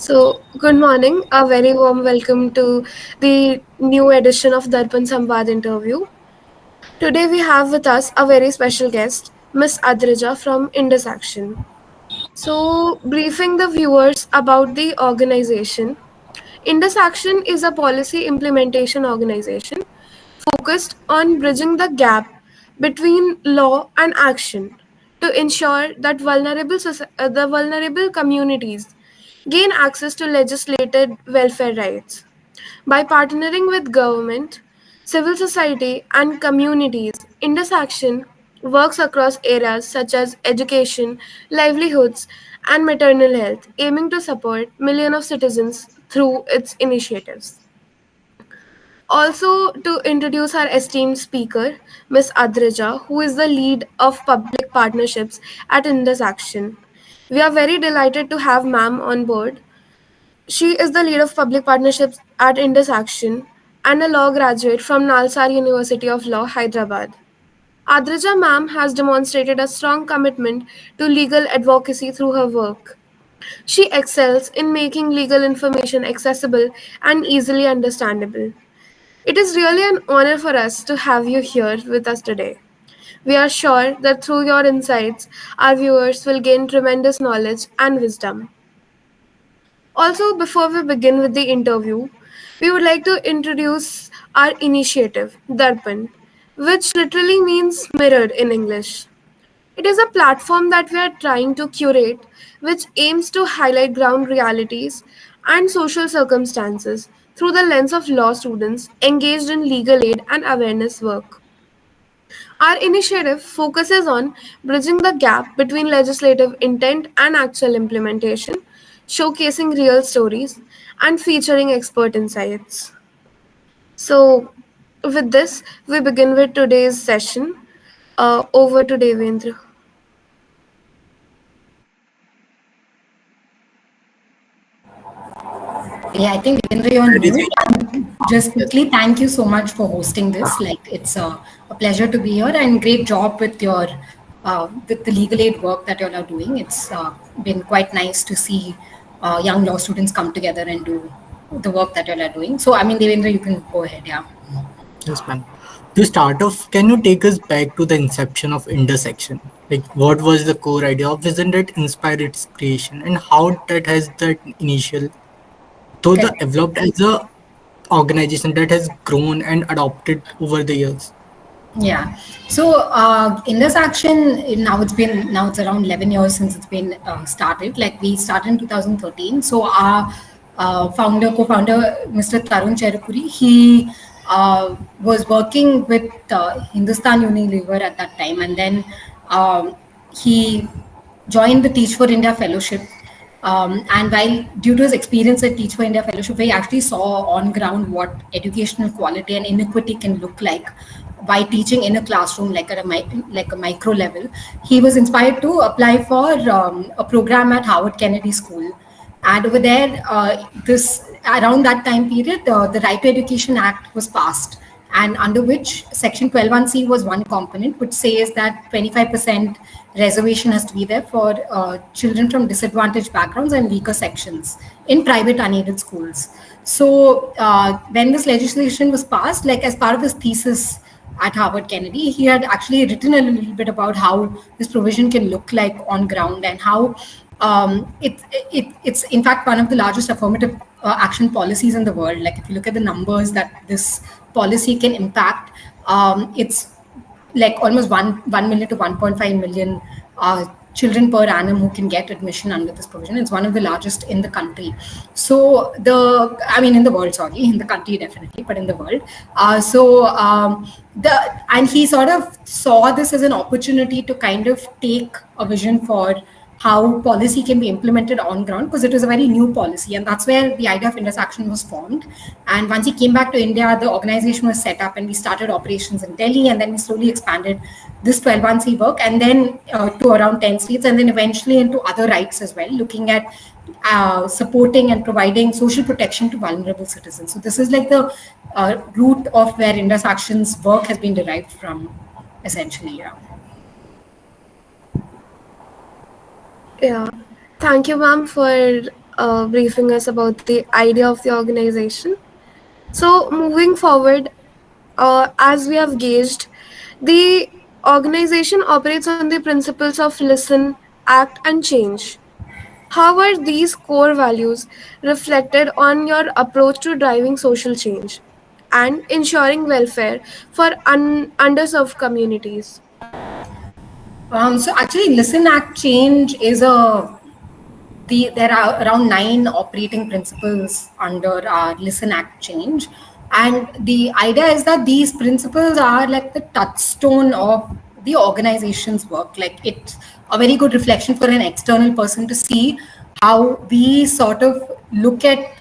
Good morning. A very warm welcome to the new edition of Darpan Samvad interview. Today we have with us a very special guest, Miss Adrija from Indus Action. Briefing the viewers about the organization, Indus Action is a policy implementation organization focused on bridging the gap between law and action to ensure that the vulnerable communities gain access to legislated welfare rights. By partnering with government, civil society, and communities, Indus Action works across areas such as education, livelihoods, and maternal health, aiming to support millions of citizens through its initiatives. Also, to introduce our esteemed speaker, Ms. Adrija, who is the lead of public partnerships at Indus Action. We are very delighted to have ma'am on board. She is the lead of public partnerships at Indus Action and a law graduate from Nalsar University of Law, Hyderabad. Adrija ma'am has demonstrated a strong commitment to legal advocacy through her work. She excels in making legal information accessible and easily understandable. It is really an honor for us to have you here with us today. We are sure that through your insights, our viewers will gain tremendous knowledge and wisdom. Also, before we begin with the interview, we would like to introduce our initiative, Darpan, which literally means mirror in English. It is a platform that we are trying to curate, which aims to highlight ground realities and social circumstances through the lens of law students engaged in legal aid and awareness work. Our initiative focuses on bridging the gap between legislative intent and actual implementation, showcasing real stories, and featuring expert insights. So, with this, we begin with today's session. Over to Devendra. Yeah, I think Devendra, you're on Adrija, mute. Just quickly, thank you so much for hosting this. Like, it's a pleasure to be here, and great job with your with the legal aid work that you all are doing. It's been quite nice to see young law students come together and do the work that you all are doing. So, I mean, Devendra, you can go ahead. Yeah. yes, ma'am. To start off, can you take us back to the inception of Indus Action? Like, what was the core idea of vision that inspired its creation, and how that has that initial, though the Correct. developed as a organization that has grown and adopted over the years? Yeah. So Indus Action now it's around 11 years since it's been started. Like we started in 2013. So our co-founder, Mr. Tarun Cherukuri, he was working with Hindustan Unilever at that time, and then he joined the Teach for India Fellowship. And while due to his experience at Teach for India Fellowship, he actually saw on ground what educational quality and inequity can look like by teaching in a classroom, like at like a micro level. He was inspired to apply for a program at Howard Kennedy School, and over there, this around that time period, the Right to Education Act was passed, and under which Section 12(1)(c) was one component, which says that 25% reservation has to be there for children from disadvantaged backgrounds and weaker sections in private unaided schools. So when this legislation was passed, like as part of his thesis at Harvard Kennedy, he had actually written a little bit about how this provision can look like on ground and how it's in fact one of the largest affirmative action policies in the world. Like if you look at the numbers that this policy can impact, it's like almost 1 million to 1.5 million children per annum who can get admission under this provision. It's one of the largest in the country. So I mean, in the world, sorry, in the country definitely, but in the world. And he sort of saw this as an opportunity to kind of take a vision for how policy can be implemented on ground, because it was a very new policy, and that's where the idea of Indus Action was formed. And once he came back to India, the organization was set up and we started operations in Delhi, and then we slowly expanded this 12(1)(c) work, and then to around 10 states, and then eventually into other rights as well, looking at supporting and providing social protection to vulnerable citizens. So this is like the root of where Indus Action's work has been derived from, essentially. Yeah. Yeah. Thank you, ma'am, for briefing us about the idea of the organization. So, moving forward, as we have gauged, the organization operates on the principles of listen, act, and change. How are these core values reflected on your approach to driving social change and ensuring welfare for underserved communities? So actually, Listen Act Change is there are around 9 operating principles under our Listen Act Change. And the idea is that these principles are like the touchstone of the organization's work. Like it's a very good reflection for an external person to see how we sort of look at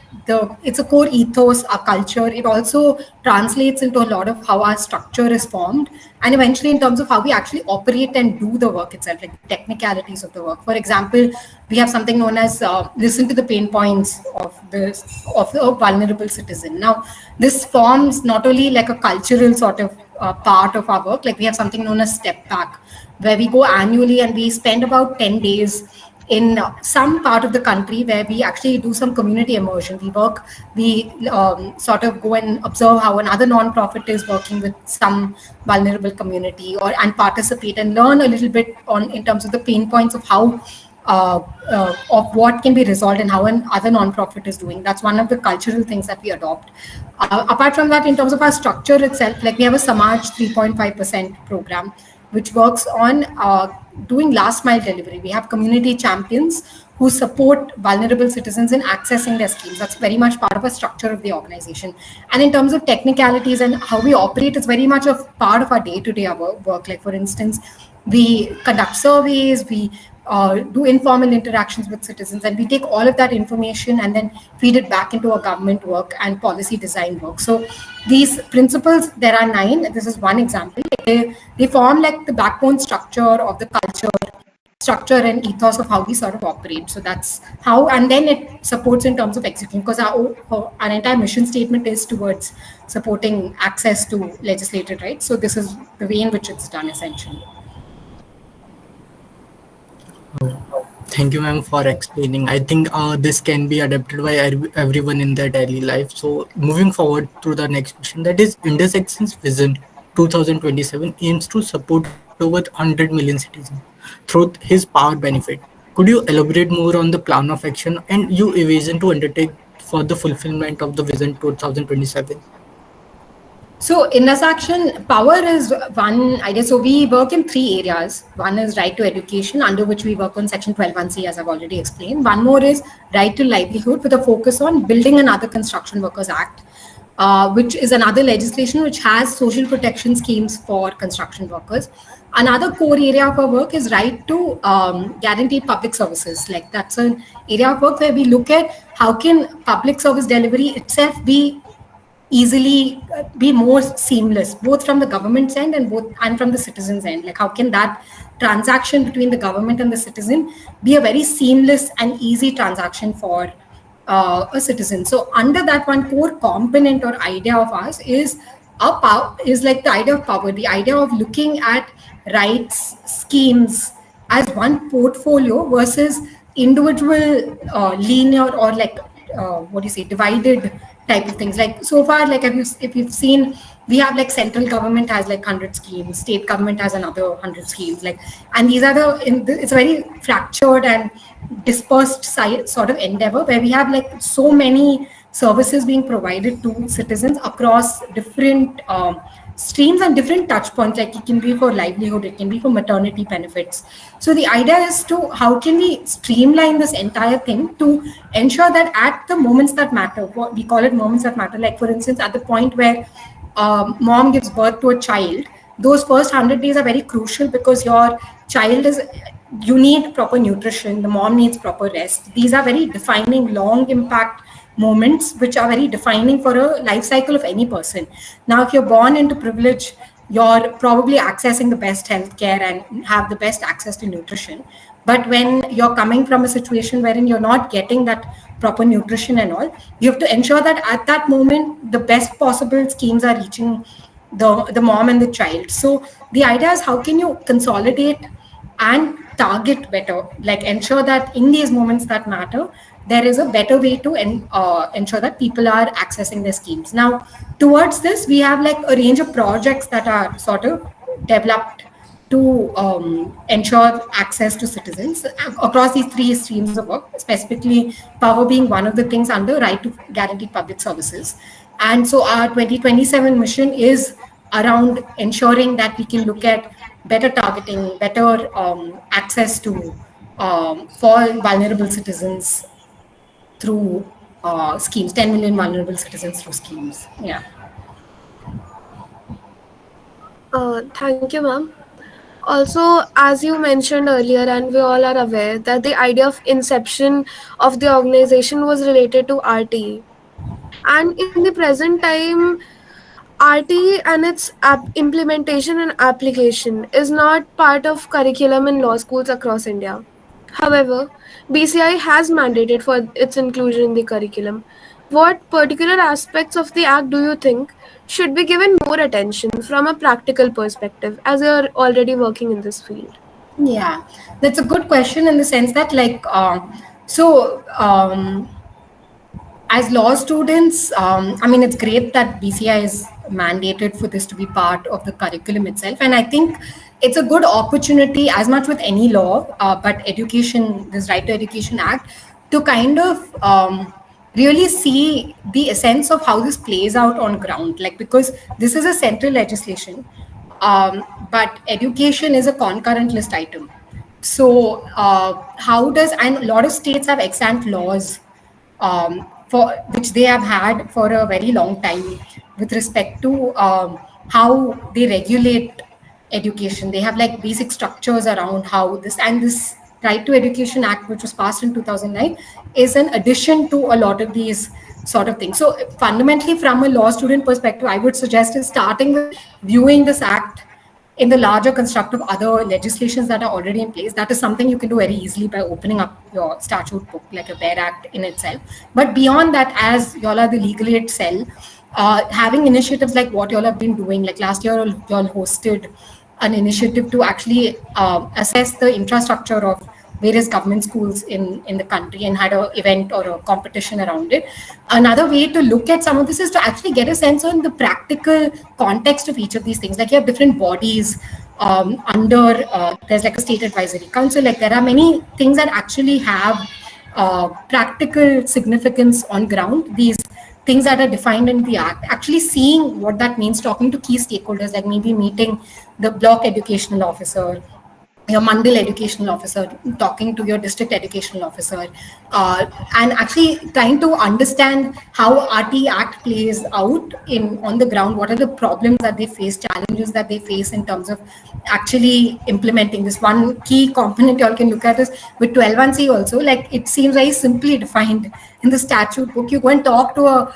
it's a core ethos, our culture. It also translates into a lot of how our structure is formed, and eventually in terms of how we actually operate and do the work itself, like the technicalities of the work. For example, we have something known as listen to the pain points of the vulnerable citizen. Now, this forms not only like a cultural sort of part of our work, like we have something known as Step Back, where we go annually and we spend about 10 days in some part of the country where we actually do some community immersion. We sort of go and observe how another non-profit is working with some vulnerable community, or and participate and learn a little bit on in terms of the pain points of how of what can be resolved and how an other non-profit is doing. That's one of the cultural things that we adopt. Apart from that, in terms of our structure itself, like we have a Samaj 3.5% program, which works on doing last mile delivery. We have community champions who support vulnerable citizens in accessing their schemes. That's very much part of a structure of the organization. And in terms of technicalities and how we operate, it's very much a part of our day-to-day work. Like for instance, we conduct surveys, we do informal interactions with citizens, and we take all of that information and then feed it back into our government work and policy design work. So these principles, there are 9. This is one example. They form like the backbone structure of the structure and ethos of how we sort of operate. So that's how, and then it supports in terms of executing, because our entire mission statement is towards supporting access to legislated rights. So this is the way in which it's done essentially. Thank you, ma'am, for explaining. I think this can be adapted by everyone in their daily life. So, moving forward to the next question, that is Indus Action's vision 2027 aims to support over 100 million citizens through his power benefit. Could you elaborate more on the plan of action and you envision to undertake for the fulfillment of the vision 2027? So in this action, power is one idea. So we work in 3 areas. One is right to education, under which we work on Section 12(1)(c), as I've already explained. One more is right to livelihood, with a focus on building another Construction Workers Act, which is another legislation which has social protection schemes for construction workers. Another core area of our work is right to guaranteed public services. Like that's an area of work where we look at how can public service delivery itself be more seamless, both from the government's end and from the citizen's end. Like how can that transaction between the government and the citizen be a very seamless and easy transaction for a citizen. So under that, one core component or idea of ours is like the idea of power, the idea of looking at rights schemes as one portfolio versus individual linear or like what do you say, divided type of things. Like so far, like if you've seen, we have like central government has like 100 schemes, state government has another 100 schemes, like, and these are it's a very fractured and dispersed sort of endeavor where we have like so many services being provided to citizens across different streams and different touch points. Like it can be for livelihood, it can be for maternity benefits. So the idea is to how can we streamline this entire thing to ensure that at the moments that matter, what we call it moments that matter, like for instance at the point where mom gives birth to a child, those first 100 days are very crucial because your child is, you need proper nutrition, the mom needs proper rest. These are very defining long impact moments which are very defining for a life cycle of any person. Now if you're born into privilege, you're probably accessing the best healthcare and have the best access to nutrition. But when you're coming from a situation wherein you're not getting that proper nutrition and all, you have to ensure that at that moment the best possible schemes are reaching the mom and the child. So the idea is how can you consolidate and target better, like ensure that in these moments that matter, there is a better way to ensure that people are accessing the schemes. Now, towards this, we have like a range of projects that are sort of developed to ensure access to citizens across these three streams of work, specifically power being one of the things under right to guaranteed public services. And so our 2027 mission is around ensuring that we can look at better targeting, better access to for vulnerable citizens through schemes, 10 million vulnerable citizens through schemes. Yeah. Thank you, ma'am. Also, as you mentioned earlier, and we all are aware that the idea of inception of the organization was related to RTE. And in the present time, RTE and its implementation and application is not part of curriculum in law schools across India. However, BCI has mandated for its inclusion in the curriculum. What particular aspects of the Act do you think should be given more attention from a practical perspective, as you're already working in this field? Yeah, that's a good question in the sense that, like, so as law students, I mean, it's great that BCI is mandated for this to be part of the curriculum itself. And I think it's a good opportunity, as much with any law, but education, this Right to Education Act, to kind of really see the essence of how this plays out on ground. Like, because this is a central legislation, but education is a concurrent list item. So, how does, and a lot of states have ex ante laws for which they have had for a very long time with respect to how they regulate education. They have like basic structures around how this, and this Right to Education Act, which was passed in 2009, is an addition to a lot of these sort of things. So fundamentally, from a law student perspective, I would suggest is starting with viewing this act in the larger construct of other legislations that are already in place. That is something you can do very easily by opening up your statute book, like a bare act in itself. But beyond that, as y'all are the legal aid cell, having initiatives like what y'all have been doing, like last year y'all hosted an initiative to actually assess the infrastructure of various government schools in the country and had an event or a competition around it. Another way to look at some of this is to actually get a sense on the practical context of each of these things. Like you have different bodies under, there's like a state advisory council, like there are many things that actually have practical significance on ground. These things that are defined in the act, actually seeing what that means, talking to key stakeholders, like maybe meeting the block educational officer, your mandal educational officer, talking to your district educational officer, and actually trying to understand how RT Act plays out in on the ground. What are the problems that they face, challenges that they face in terms of actually implementing this. One key component you all can look at is with 12(1)(c) also, like it seems very simply defined in the statute book. You go and talk to a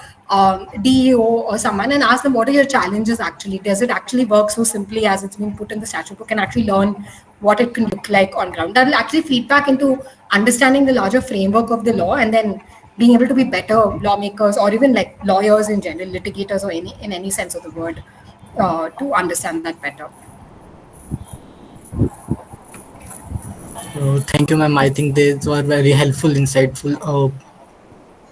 DEO or someone and ask them what are your challenges actually. Does it actually work so simply as it's been put in the statute book, and actually learn what it can look like on ground. That will actually feed back into understanding the larger framework of the law, and then being able to be better lawmakers, or even like lawyers in general, litigators, or in any sense of the word, to understand that better. Thank you, ma'am. I think these were very helpful, insightful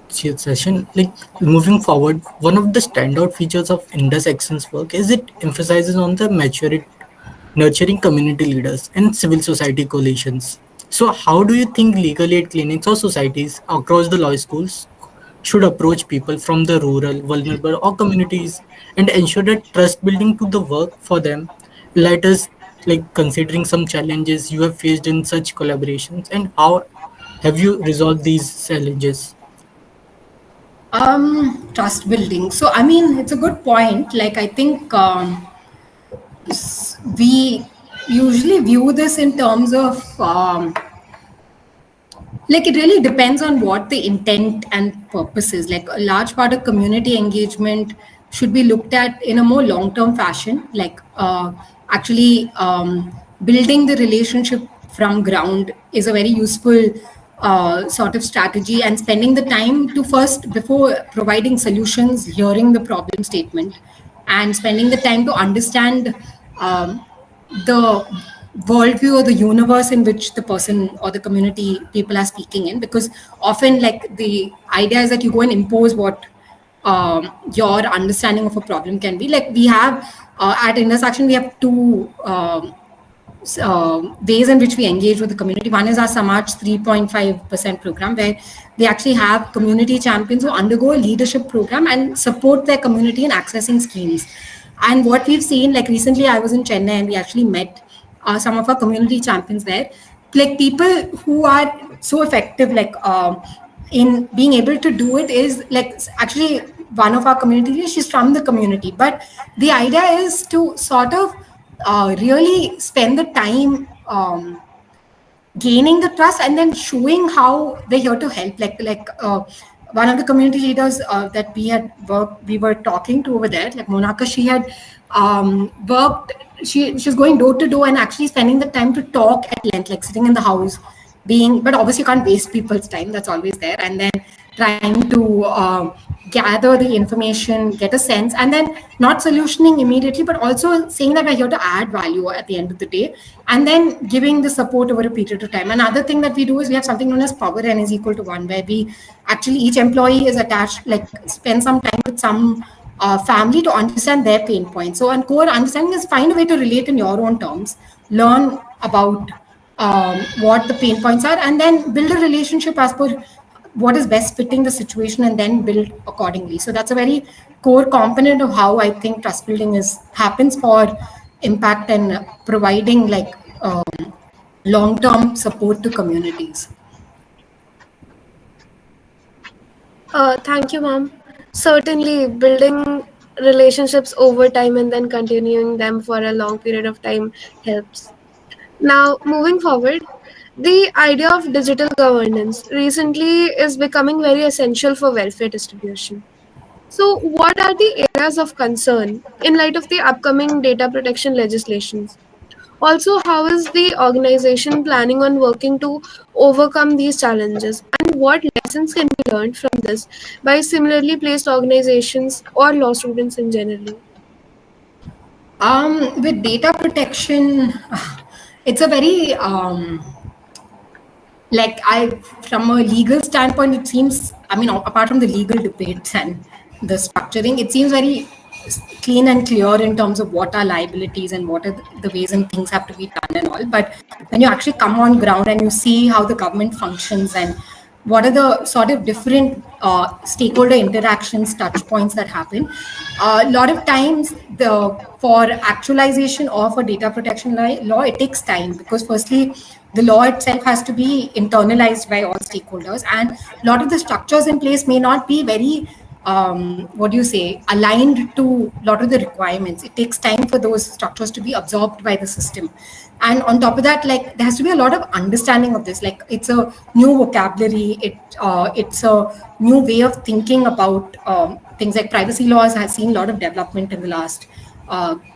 session. Like moving forward, one of the standout features of Indus Action's work is it emphasizes on the maturity, nurturing community leaders and civil society coalitions. So, how do you think legal aid clinics or societies across the law schools should approach people from the rural, vulnerable, or communities and ensure that trust building to the work for them? Let us like considering some challenges you have faced in such collaborations, and how have you resolved these challenges? Trust building. So, I mean, it's a good point. Like, I think we usually view this in terms of like it really depends on what the intent and purpose is. Like a large part of community engagement should be looked at in a more long-term fashion, like actually building the relationship from ground is a very useful sort of strategy, and spending the time to first, before providing solutions, hearing the problem statement and spending the time to understand the worldview or the universe in which the person or the community people are speaking in, because often like the idea is that you go and impose what your understanding of a problem can be. Like we have at Indus Action we have two ways in which we engage with the community. One is our Samaj 3.5% program, where they actually have community champions who undergo a leadership program and support their community in accessing schemes. And what we've seen, like recently I was in Chennai and we actually met some of our community champions there, like people who are so effective, like in being able to do it is like actually one of our community leaders, she's from the community, but the idea is to sort of really spend the time gaining the trust and then showing how they're here to help. Like one of the community leaders that we were talking to over there, like Monaka, she had worked. She's going door to door and actually spending the time to talk at length, like sitting in the house, being. But obviously, you can't waste people's time. That's always there. And then trying to gather the information, get a sense, and then not solutioning immediately, but also saying that we're here to add value at the end of the day, and then giving the support over a period of time. Another thing that we do is we have something known as power n is equal to 1, where we actually each employee is attached, like spend some time with some family to understand their pain points. So, and core understanding is find a way to relate in your own terms, learn about what the pain points are, and then build a relationship as per what is best fitting the situation, and then build accordingly. So that's a very core component of how I think trust building is happens for impact and providing like long term support to communities. Thank you, ma'am. Certainly, building relationships over time and then continuing them for a long period of time helps. Now, moving forward, the idea of digital governance recently is becoming very essential for welfare distribution. So, what are the areas of concern in light of the upcoming data protection legislations? Also, how is the organization planning on working to overcome these challenges? And what lessons can be learned from this by similarly placed organizations or law students in general? With data protection, it's a very like I from a legal standpoint, it seems, I mean, apart from the legal debates and the structuring, it seems very clean and clear in terms of what are liabilities and what are the ways and things have to be done and all. But when you actually come on ground and you see how the government functions and what are the sort of different stakeholder interactions, touch points that happen, a lot of times the for actualization of a data protection law, it takes time, because firstly the law itself has to be internalized by all stakeholders, and a lot of the structures in place may not be very what do you say, aligned to a lot of the requirements. It takes time for those structures to be absorbed by the system. And on top of that, like there has to be a lot of understanding of this. Like it's a new vocabulary, it's a new way of thinking about things. Like privacy laws has seen a lot of development in the last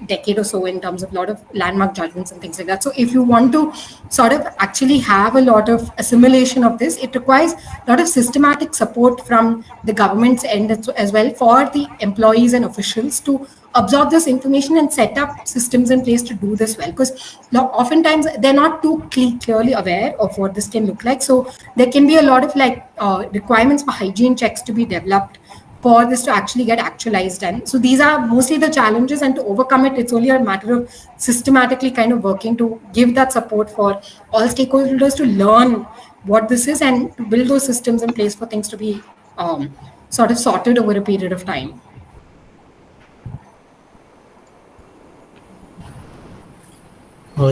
decade or so in terms of a lot of landmark judgments and things like that. So if you want to sort of actually have a lot of assimilation of this, it requires a lot of systematic support from the government's end as well, for the employees and officials to absorb this information and set up systems in place to do this well, because oftentimes they're not too clearly aware of what this can look like. So there can be a lot of like requirements for hygiene checks to be developed for this to actually get actualized. And so these are mostly the challenges, and to overcome it, it's only a matter of systematically kind of working to give that support for all stakeholders to learn what this is and to build those systems in place for things to be sort of sorted over a period of time.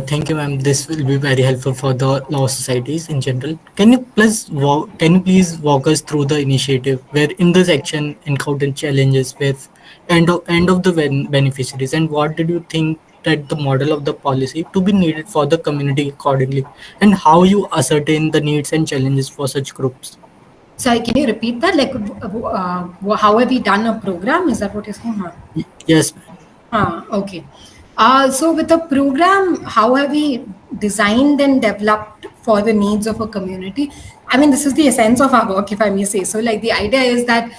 Thank you, ma'am. This will be very helpful for the law societies in general. Can you please walk us through the initiative where in this action encountered challenges with end of the beneficiaries, and what did you think that the model of the policy to be needed for the community accordingly, and how you ascertain the needs and challenges for such groups? Sorry, can you repeat that? Like, how have we done a program? Is that what you're saying? Huh? Yes, ma'am. Okay. So with the program, how have we designed and developed for the needs of a community? I mean, this is the essence of our work, if I may say so. Like the idea is that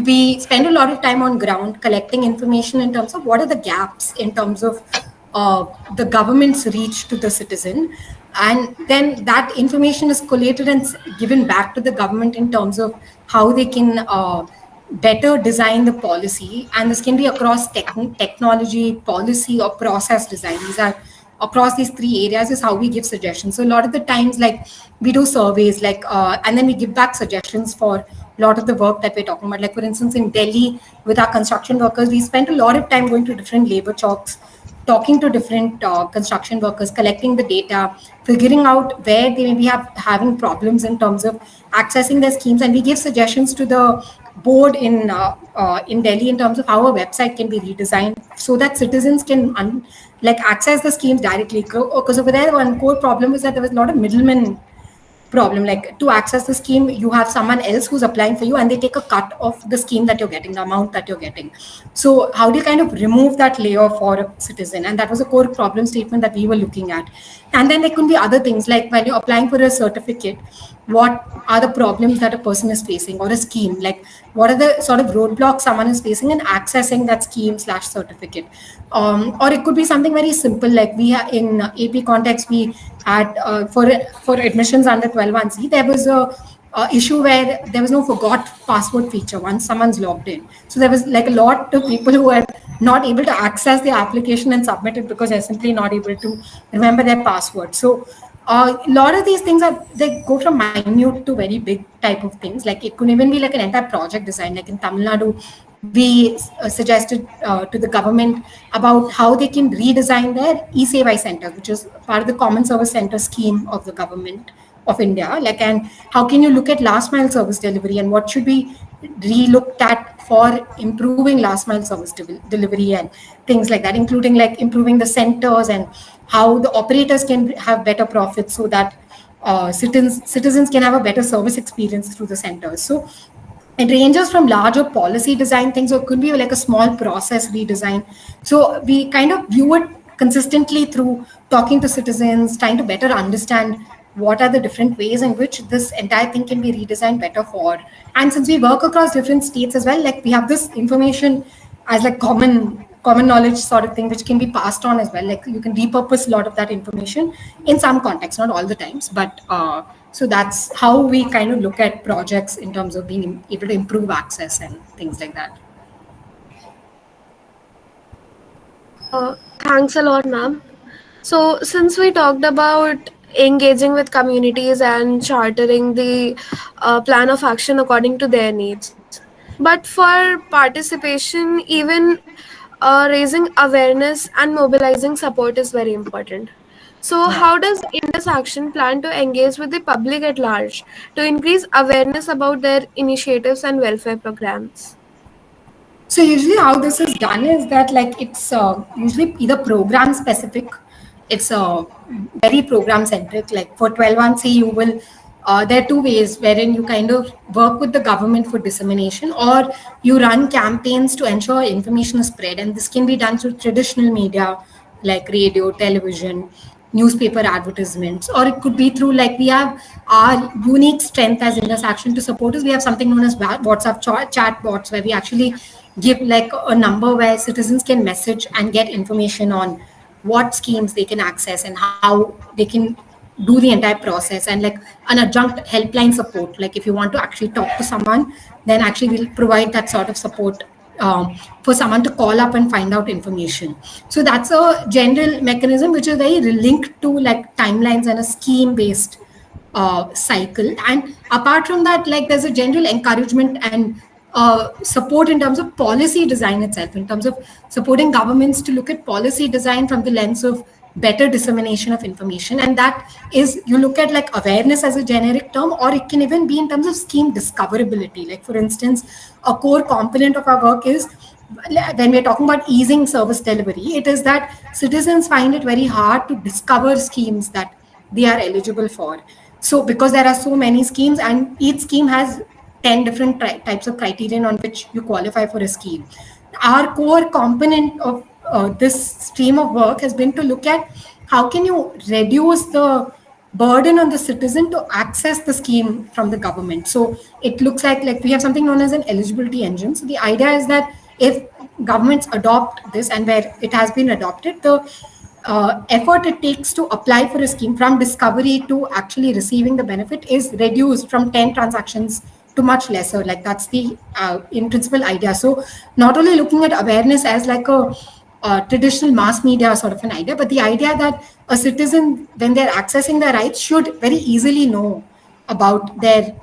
we spend a lot of time on ground collecting information in terms of what are the gaps in terms of the government's reach to the citizen, and then that information is collated and given back to the government in terms of how they can better design the policy. And this can be across technology, policy, or process design. These are across these three areas is how we give suggestions. So a lot of the times, like, we do surveys, like, and then we give back suggestions for a lot of the work that we're talking about. Like, for instance, in Delhi, with our construction workers, we spent a lot of time going to different labor chalks, talking to different construction workers, collecting the data, figuring out where they may be having problems in terms of accessing their schemes, and we give suggestions to the board in Delhi in terms of how a website can be redesigned so that citizens can like access the schemes directly. Because over there, one core problem is that there was a lot of middlemen problem. Like, to access the scheme, you have someone else who's applying for you, and they take a cut of the scheme that you're getting, the amount that you're getting. So how do you kind of remove that layer for a citizen? And that was a core problem statement that we were looking at. And then there could be other things, like when you're applying for a certificate, what are the problems that a person is facing, or a scheme, like what are the sort of roadblocks someone is facing in accessing that scheme slash certificate. Or it could be something very simple, like we in AP context, we had for admissions under 12(1)(c), there was a issue where there was no forgot password feature once someone's logged in. So there was like a lot of people who were not able to access the application and submit it because they're simply not able to remember their password. So a lot of these things are, they go from minute to very big type of things. Like, it could even be like an entire project design. Like in Tamil Nadu, we suggested to the government about how they can redesign their e-Sevai center, which is part of the common service center scheme of the government of India. Like, and how can you look at last mile service delivery, and what should be re-looked at for improving last mile service delivery and things like that, including like improving the centers and how the operators can have better profits so that citizens can have a better service experience through the centers. So it ranges from larger policy design things, or it could be like a small process redesign. So we kind of view it consistently through talking to citizens, trying to better understand what are the different ways in which this entire thing can be redesigned better for. And since we work across different states as well, like, we have this information as like common knowledge sort of thing, which can be passed on as well. Like, you can repurpose a lot of that information in some context, not all the times, but so that's how we kind of look at projects in terms of being able to improve access and things like that. Thanks a lot, ma'am. So, since we talked about engaging with communities and chartering the plan of action according to their needs, but for participation, even raising awareness and mobilizing support is very important. So, Yeah. how does Indus Action plan to engage with the public at large to increase awareness about their initiatives and welfare programs? So usually how this is done is that, like, it's usually either program specific. It's very program centric. Like for 12(1)(c), you will there are two ways wherein you kind of work with the government for dissemination, or you run campaigns to ensure information is spread, and this can be done through traditional media like radio, television, newspaper advertisements, or it could be through, like, we have our unique strength as Indus Action to support us. We have something known as WhatsApp chat bots, where we actually give like a number where citizens can message and get information on what schemes they can access and how they can do the entire process, and like an adjunct helpline support. Like, if you want to actually talk to someone, then actually we'll provide that sort of support for someone to call up and find out information. So that's a general mechanism which is very linked to like timelines and a scheme based cycle. And apart from that, like, there's a general encouragement and support in terms of policy design itself, in terms of supporting governments to look at policy design from the lens of better dissemination of information. And that is, you look at like awareness as a generic term, or it can even be in terms of scheme discoverability. Like, for instance, a core component of our work is, when we're talking about easing service delivery, it is that citizens find it very hard to discover schemes that they are eligible for. So because there are so many schemes, and each scheme has 10 different types of criterion on which you qualify for a scheme, our core component of this stream of work has been to look at how can you reduce the burden on the citizen to access the scheme from the government. So it looks like we have something known as an eligibility engine. So the idea is that if governments adopt this, and where it has been adopted, the effort it takes to apply for a scheme from discovery to actually receiving the benefit is reduced from 10 transactions to much lesser. Like that's the in principle idea. So not only looking at awareness as like a traditional mass media sort of an idea, but the idea that a citizen, when they're accessing their rights, should very easily know about their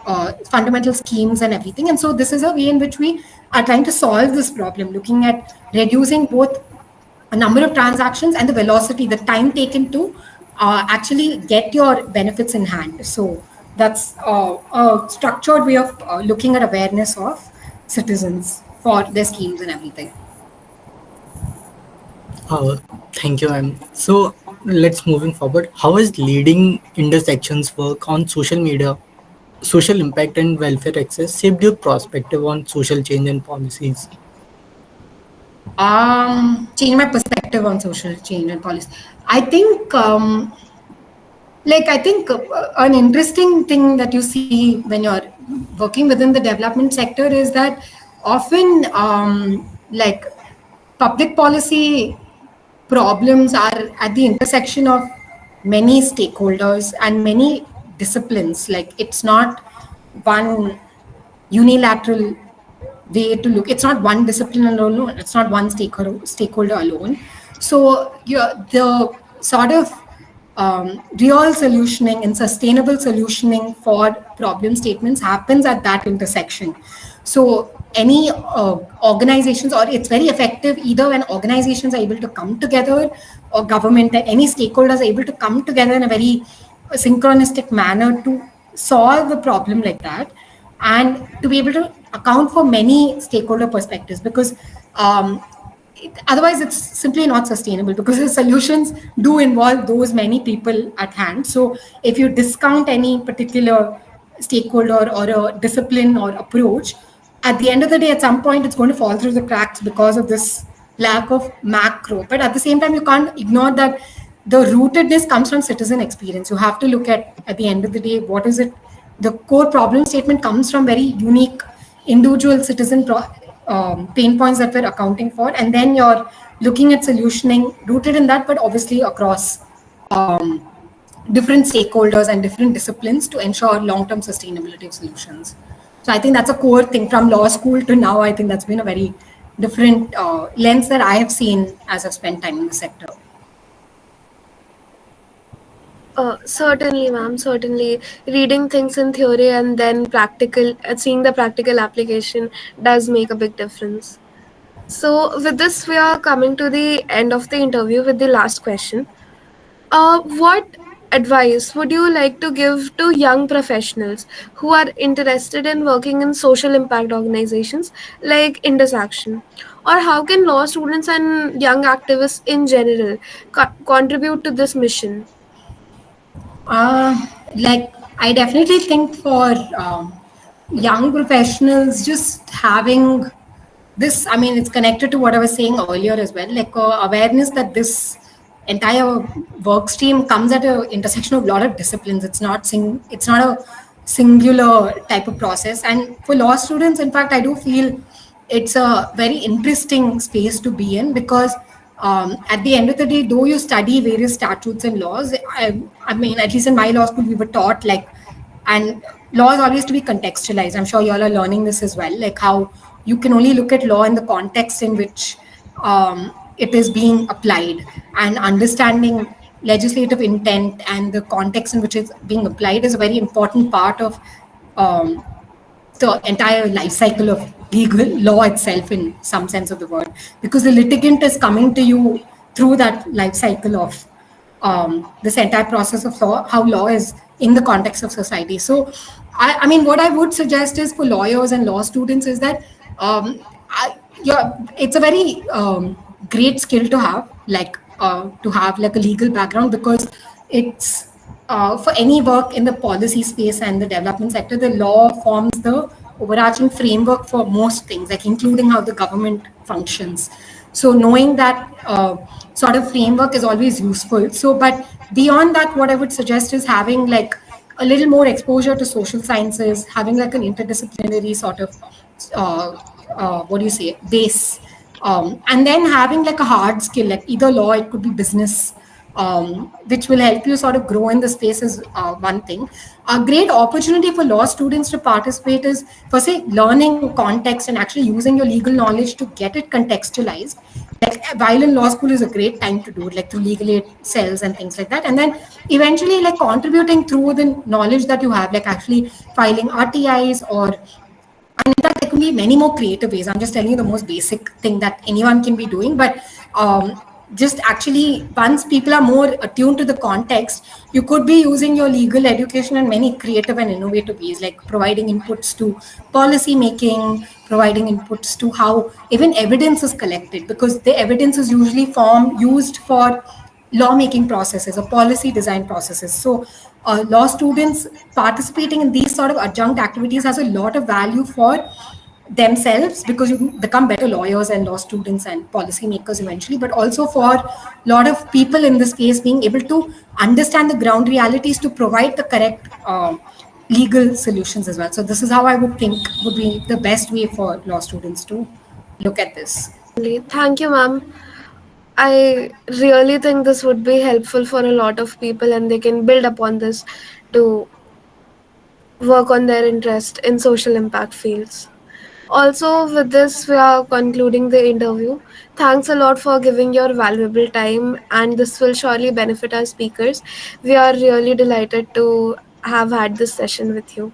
fundamental schemes and everything. And so this is a way in which we are trying to solve this problem, looking at reducing both a number of transactions and the velocity, the time taken to actually get your benefits in hand. So that's a structured way of looking at awareness of citizens for their schemes and everything. Uh, Thank you, ma'am. So let's moving forward. How is leading intersections work on social media, social impact and welfare access shaped your perspective on social change and policies? Change my perspective on social change and policy. I think I think an interesting thing that you see when you're working within the development sector is that often public policy problems are at the intersection of many stakeholders and many disciplines. Like it's not one unilateral way to look. It's not one discipline alone. It's not one stakeholder alone. So the sort of real solutioning and sustainable solutioning for problem statements happens at that intersection. So any organizations, or it's very effective either when organizations are able to come together, or government and any stakeholders are able to come together in a very synchronistic manner to solve a problem like that, and to be able to account for many stakeholder perspectives, because otherwise it's simply not sustainable, because the solutions do involve those many people at hand. So if you discount any particular stakeholder or a discipline or approach, at the end of the day, at some point it's going to fall through the cracks because of this lack of macro. But at the same time, you can't ignore that the rootedness comes from citizen experience. You have to look at the end of the day, what is it? The core problem statement comes from very unique individual citizen pain points that we're accounting for, and then you're looking at solutioning rooted in that, but obviously across different stakeholders and different disciplines to ensure long-term sustainability of solutions. So I think that's a core thing from law school to now. I think that's been a very different lens that I have seen as I've spent time in the sector. Certainly, ma'am. Certainly, reading things in theory and then seeing the practical application does make a big difference. So, with this, we are coming to the end of the interview with the last question. What advice would you like to give to young professionals who are interested in working in social impact organizations like Indus Action? Or how can law students and young activists in general contribute to this mission? I definitely think for young professionals, just having this, I mean, it's connected to what I was saying earlier as well, like awareness that this entire work stream comes at an intersection of a lot of disciplines. It's not a singular type of process. And for law students, in fact, I do feel it's a very interesting space to be in, because at the end of the day, though you study various statutes and laws, I mean, at least in my law school, we were taught and law is always to be contextualized. I'm sure you all are learning this as well, like how you can only look at law in the context in which it is being applied, and understanding legislative intent and the context in which it's being applied is a very important part of um, the entire life cycle of legal law itself, in some sense of the word, because the litigant is coming to you through that life cycle of this entire process of law, how law is in the context of society. So I mean, what I would suggest is for lawyers and law students is that it's a very great skill to have, to have like a legal background, because it's for any work in the policy space and the development sector, the law forms the overarching framework for most things, like including how the government functions. So knowing that sort of framework is always useful. So, but beyond that, what I would suggest is having like a little more exposure to social sciences, having like an interdisciplinary sort of what do you say, base, and then having like a hard skill, like either law, it could be business, which will help you sort of grow in the space is one thing. A great opportunity for law students to participate is, for say, learning context and actually using your legal knowledge to get it contextualized. Like while in law school is a great time to do it, like through legal aid cells and things like that. And then eventually, like contributing through the knowledge that you have, like actually filing RTIs, or and in fact there can be many more creative ways. I'm just telling you the most basic thing that anyone can be doing, but just actually once people are more attuned to the context, you could be using your legal education in many creative and innovative ways, like providing inputs to policy making, providing inputs to how even evidence is collected, because the evidence is usually used for lawmaking processes or policy design processes. So, law students participating in these sort of adjunct activities has a lot of value for themselves, because you become better lawyers and law students and policymakers eventually, but also for a lot of people in the space being able to understand the ground realities to provide the correct legal solutions as well. So, this is how I would think would be the best way for law students to look at this. Certainly. Thank you, ma'am. I really think this would be helpful for a lot of people and they can build upon this to work on their interest in social impact fields. Also, with this, we are concluding the interview. Thanks a lot for giving your valuable time, and this will surely benefit our speakers. We are really delighted to have had this session with you.